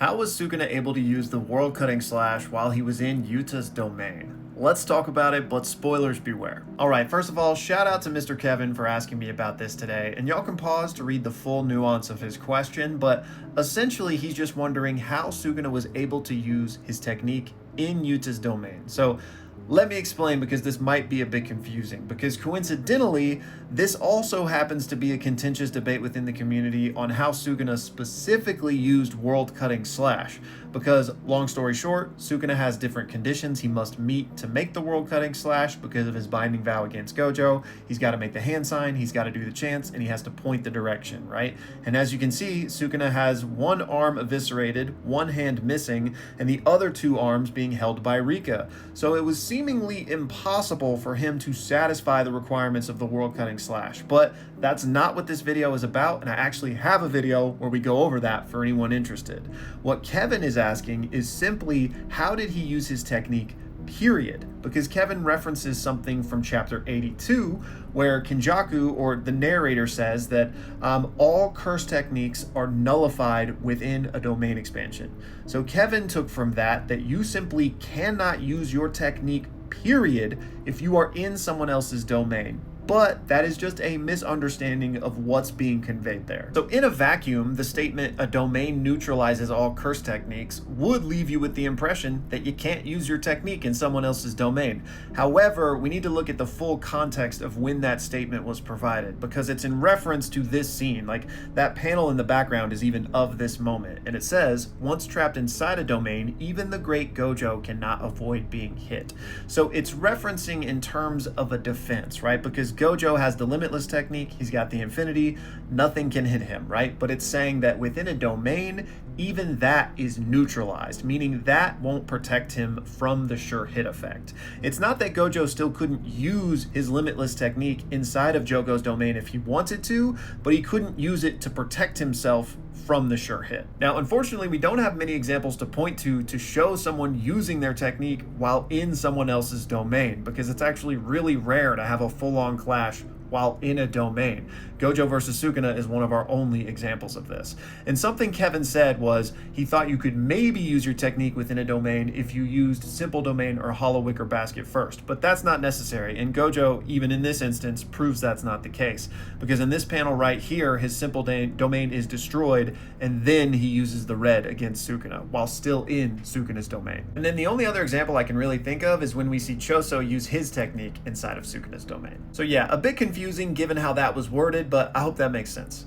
How was Sukuna able to use the world cutting slash while he was in Yuta's domain? Let's talk about it, but spoilers beware. Alright, first of all, shout out to Mr. Kevin for asking me about this today, and y'all can pause to read the full nuance of his question, but essentially he's just wondering how Sukuna was able to use his technique in Yuta's domain. So let me explain, because this might be a bit confusing, because coincidentally, this also happens to be a contentious debate within the community on how Sukuna specifically used world cutting slash. Because, long story short, Sukuna has different conditions he must meet to make the world cutting slash because of his binding vow against Gojo. He's got to make the hand sign, he's got to do the chants, and he has to point the direction, right? And as you can see, Sukuna has one arm eviscerated, one hand missing, and the other two arms being held by Rika. So it was seemingly impossible for him to satisfy the requirements of the world cutting slash. But that's not what this video is about, and I actually have a video where we go over that for anyone interested. What Kevin is asking is simply, how did he use his technique, period? Because Kevin references something from chapter 82 where Kinjaku, or the narrator, says that all curse techniques are nullified within a domain expansion. So Kevin took from that you simply cannot use your technique, period, if you are in someone else's domain. But that is just a misunderstanding of what's being conveyed there. So in a vacuum, the statement "a domain neutralizes all curse techniques" would leave you with the impression that you can't use your technique in someone else's domain. However, we need to look at the full context of when that statement was provided, because it's in reference to this scene. Like, that panel in the background is even of this moment, and it says, "Once trapped inside a domain, even the great Gojo cannot avoid being hit." So it's referencing in terms of a defense, right? Because Gojo has the limitless technique, he's got the infinity, nothing can hit him, right? But it's saying that within a domain, even that is neutralized, meaning that won't protect him from the sure hit effect. It's not that Gojo still couldn't use his limitless technique inside of Jogo's domain if he wanted to, but he couldn't use it to protect himself from the sure hit. Now, unfortunately, we don't have many examples to point to show someone using their technique while in someone else's domain, because it's actually really rare to have a full-on clash while in a domain. Gojo versus Sukuna is one of our only examples of this. And something Kevin said was he thought you could maybe use your technique within a domain if you used simple domain or hollow wicker basket first, but that's not necessary. And Gojo, even in this instance, proves that's not the case, because in this panel right here, his simple domain is destroyed, and then he uses the red against Sukuna while still in Sukuna's domain. And then the only other example I can really think of is when we see Choso use his technique inside of Sukuna's domain. So yeah, a bit confusing given how that was worded, but I hope that makes sense.